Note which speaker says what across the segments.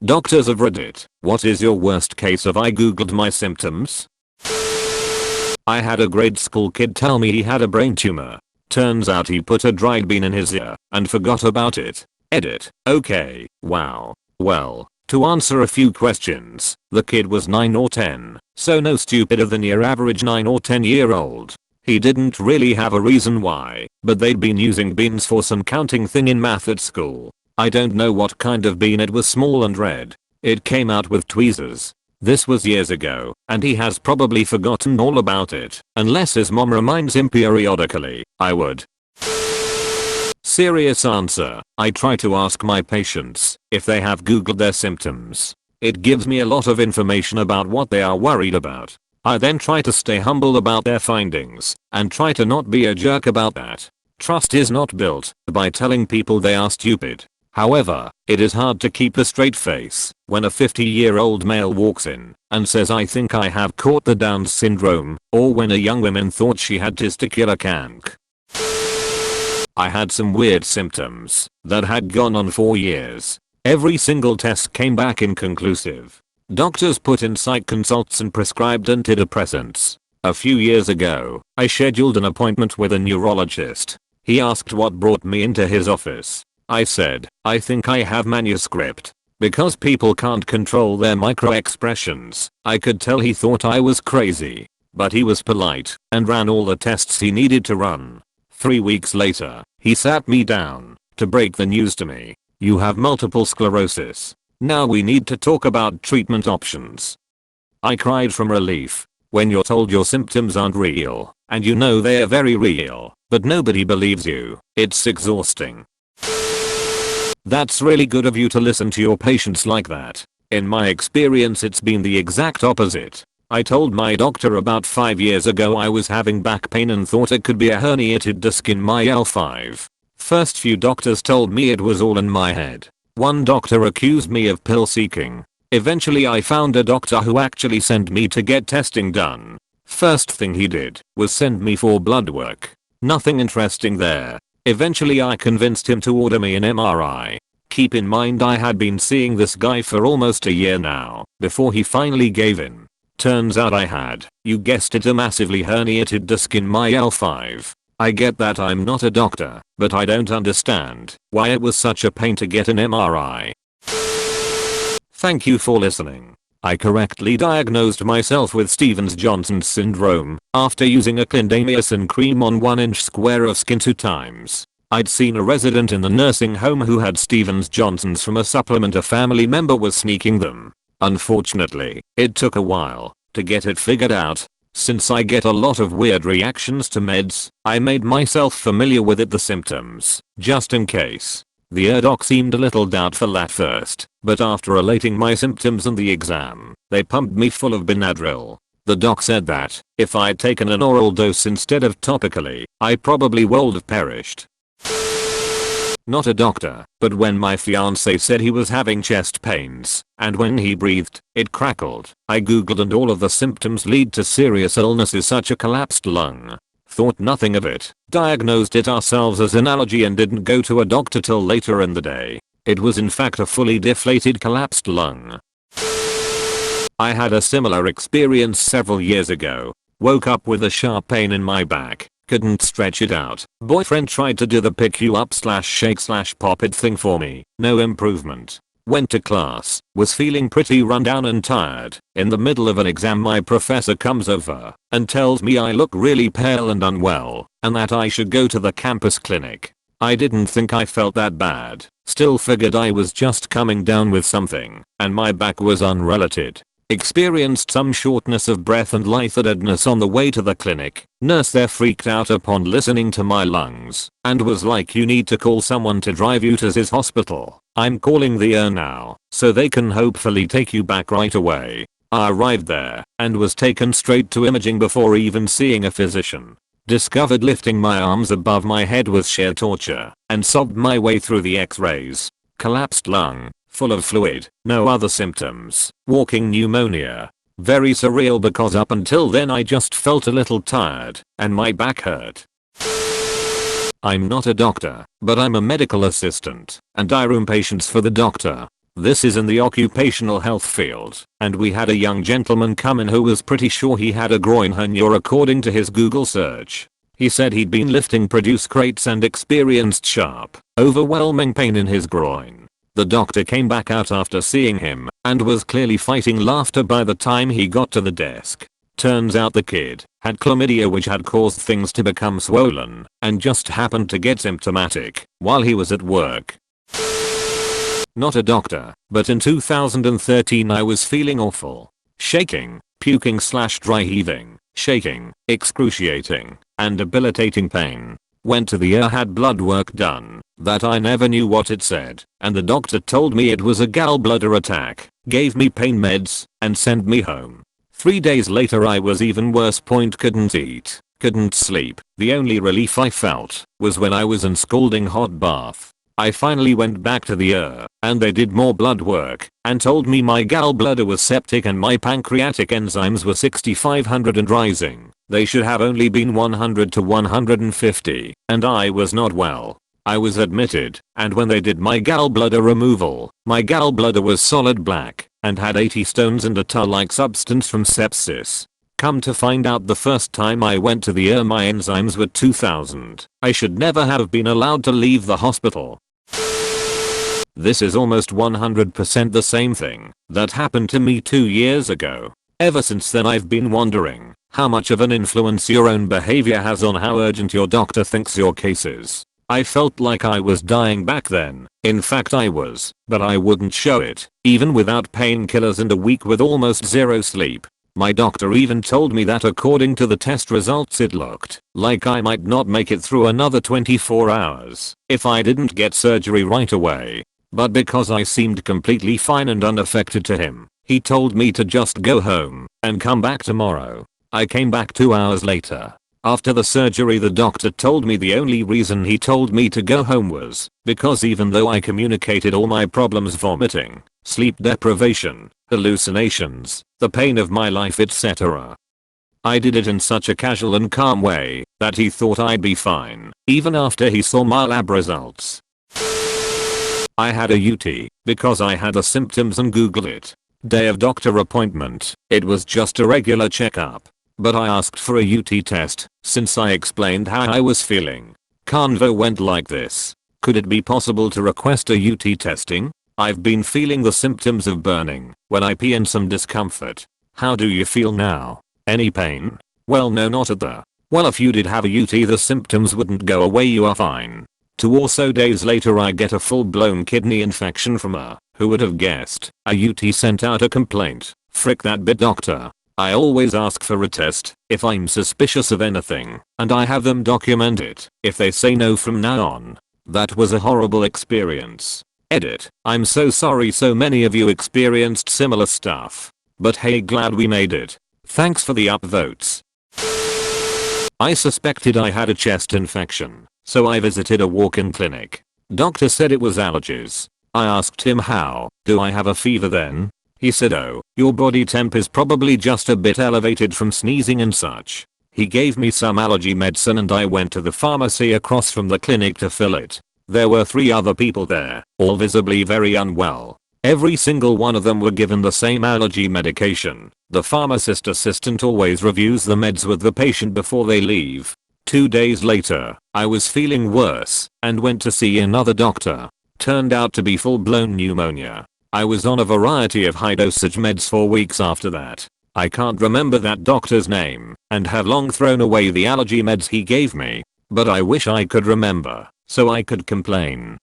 Speaker 1: Doctors of Reddit, what is your worst case of I googled my symptoms? I had a grade school kid tell me he had a brain tumor. Turns out he put a dried bean in his ear and forgot about it. Edit. Okay, wow. Well, to answer a few questions, the kid was 9 or 10, so no stupider than your average 9 or 10-year-old. He didn't really have a reason why, but they'd been using beans for some counting thing in math at school. I don't know what kind of bean, it was small and red. It came out with tweezers. This was years ago, and he has probably forgotten all about it, unless his mom reminds him periodically. I would. Serious answer, I try to ask my patients if they have googled their symptoms. It gives me a lot of information about what they are worried about. I then try to stay humble about their findings and try to not be a jerk about that. Trust is not built by telling people they are stupid. However, it is hard to keep a straight face when a 50-year-old male walks in and says I think I have caught the Down syndrome, or when a young woman thought she had testicular cancer. I had some weird symptoms that had gone on for years. Every single test came back inconclusive. Doctors put in psych consults and prescribed antidepressants. A few years ago, I scheduled an appointment with a neurologist. He asked what brought me into his office. I said, I think I have manuscript. Because people can't control their micro expressions, I could tell he thought I was crazy. But he was polite and ran all the tests he needed to run. 3 weeks later, he sat me down to break the news to me. You have multiple sclerosis. Now we need to talk about treatment options. I cried from relief. When you're told your symptoms aren't real, and you know they are very real, but nobody believes you, it's exhausting. That's really good of you to listen to your patients like that. In my experience, it's been the exact opposite. I told my doctor about 5 years ago I was having back pain and thought it could be a herniated disc in my L5. First few doctors told me it was all in my head. One doctor accused me of pill seeking. Eventually I found a doctor who actually sent me to get testing done. First thing he did was send me for blood work. Nothing interesting there. Eventually I convinced him to order me an MRI. Keep in mind I had been seeing this guy for almost a year now before he finally gave in. Turns out I had, you guessed it, a massively herniated disc in my L5. I get that I'm not a doctor, but I don't understand why it was such a pain to get an MRI. Thank you for listening. I correctly diagnosed myself with Stevens-Johnson syndrome after using a clindamycin cream on 1 inch square of skin 2 times. I'd seen a resident in the nursing home who had Stevens-Johnson's from a supplement a family member was sneaking them. Unfortunately, it took a while to get it figured out. Since I get a lot of weird reactions to meds, I made myself familiar with the symptoms, just in case. The doc seemed a little doubtful at first, but after relating my symptoms and the exam, they pumped me full of Benadryl. The doc said that, if I'd taken an oral dose instead of topically, I probably would have perished. Not a doctor, but when my fiance said he was having chest pains, and when he breathed, it crackled, I googled and all of the symptoms lead to serious illnesses such as a collapsed lung. Thought nothing of it, diagnosed it ourselves as an allergy and didn't go to a doctor till later in the day. It was in fact a fully deflated collapsed lung. I had a similar experience several years ago. Woke up with a sharp pain in my back, couldn't stretch it out. Boyfriend tried to do the pick you up / shake / pop it thing for me, no improvement. Went to class, was feeling pretty run down and tired. In the middle of an exam my professor comes over and tells me I look really pale and unwell and that I should go to the campus clinic. I didn't think I felt that bad, still figured I was just coming down with something and my back was unrelated. Experienced some shortness of breath and lightheadedness on the way to the clinic. Nurse there freaked out upon listening to my lungs and was like, you need to call someone to drive you to his hospital. I'm calling the now, so they can hopefully take you back right away. I arrived there and was taken straight to imaging before even seeing a physician. Discovered lifting my arms above my head was sheer torture and sobbed my way through the x-rays. Collapsed lung. Full of fluid, no other symptoms, walking pneumonia. Very surreal because up until then I just felt a little tired and my back hurt. I'm not a doctor, but I'm a medical assistant and I room patients for the doctor. This is in the occupational health field, and we had a young gentleman come in who was pretty sure he had a groin hernia according to his Google search. He said he'd been lifting produce crates and experienced sharp, overwhelming pain in his groin. The doctor came back out after seeing him and was clearly fighting laughter by the time he got to the desk. Turns out the kid had chlamydia, which had caused things to become swollen, and just happened to get symptomatic while he was at work. Not a doctor, but in 2013 I was feeling awful. Shaking, puking/dry heaving, shaking, excruciating, and debilitating pain. Went to the ER, had blood work done that I never knew what it said, and the doctor told me it was a gallbladder attack, gave me pain meds, and sent me home. 3 days later I was even worse. Couldn't eat, couldn't sleep. The only relief I felt was when I was in scalding hot bath. I finally went back to the ER, and they did more blood work and told me my gallbladder was septic and my pancreatic enzymes were 6500 and rising. They should have only been 100 to 150, and I was not well. I was admitted, and when they did my gallbladder removal, my gallbladder was solid black and had 80 stones and a tar-like substance from sepsis. Come to find out, the first time I went to the ER my enzymes were 2000. I should never have been allowed to leave the hospital. This is almost 100% the same thing that happened to me 2 years ago. Ever since then I've been wondering how much of an influence your own behavior has on how urgent your doctor thinks your case is. I felt like I was dying back then. In fact I was, but I wouldn't show it, even without painkillers and a week with almost zero sleep. My doctor even told me that according to the test results it looked like I might not make it through another 24 hours if I didn't get surgery right away. But because I seemed completely fine and unaffected to him, he told me to just go home and come back tomorrow. I came back 2 hours later. After the surgery, the doctor told me the only reason he told me to go home was because even though I communicated all my problems, vomiting, sleep deprivation, hallucinations, the pain of my life, etc., I did it in such a casual and calm way that he thought I'd be fine, even after he saw my lab results. I had a UT because I had the symptoms and Googled it. Day of doctor appointment, it was just a regular checkup. But I asked for a UT test since I explained how I was feeling. Convo went like this: could it be possible to request a UT testing? I've been feeling the symptoms of burning when I pee and some discomfort. How do you feel now? Any pain? Well, no, not at the. Well, if you did have a UT the symptoms wouldn't go away, you are fine. 2 or so days later I get a full-blown kidney infection from a, who would have guessed, a UT sent out a complaint. Frick that bit, doctor. I always ask for a test if I'm suspicious of anything, and I have them document it if they say no from now on. That was a horrible experience. Edit. I'm so sorry so many of you experienced similar stuff. But hey, glad we made it. Thanks for the upvotes. I suspected I had a chest infection, so I visited a walk-in clinic. Doctor said it was allergies. I asked him how. Do I have a fever then? He said, oh, your body temp is probably just a bit elevated from sneezing and such. He gave me some allergy medicine and I went to the pharmacy across from the clinic to fill it. There were 3 other people there, all visibly very unwell. Every single one of them were given the same allergy medication. The pharmacist assistant always reviews the meds with the patient before they leave. 2 days later, I was feeling worse and went to see another doctor. Turned out to be full-blown pneumonia. I was on a variety of high-dosage meds for weeks after that. I can't remember that doctor's name and have long thrown away the allergy meds he gave me, but I wish I could remember so I could complain.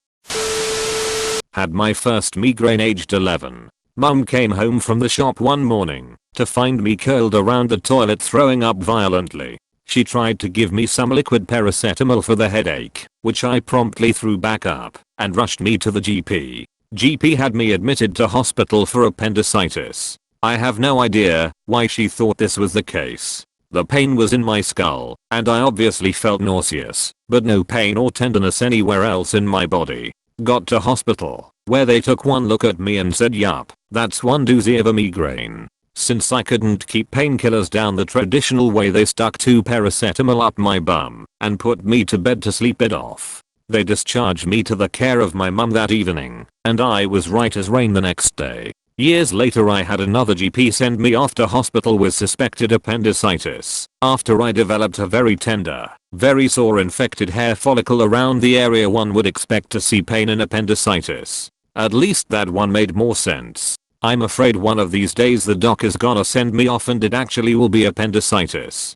Speaker 1: Had my first migraine aged 11. Mum came home from the shop one morning to find me curled around the toilet throwing up violently. She tried to give me some liquid paracetamol for the headache, which I promptly threw back up and rushed me to the GP. GP had me admitted to hospital for appendicitis. I have no idea why she thought this was the case. The pain was in my skull, and I obviously felt nauseous, but no pain or tenderness anywhere else in my body. Got to hospital, where they took one look at me and said, yup, that's one doozy of a migraine. Since I couldn't keep painkillers down the traditional way, they stuck 2 paracetamol up my bum and put me to bed to sleep it off. They discharged me to the care of my mum that evening, and I was right as rain the next day. Years later I had another GP send me off to hospital with suspected appendicitis after I developed a very tender, very sore infected hair follicle around the area one would expect to see pain in appendicitis. At least that one made more sense. I'm afraid one of these days the doc is gonna send me off and it actually will be appendicitis.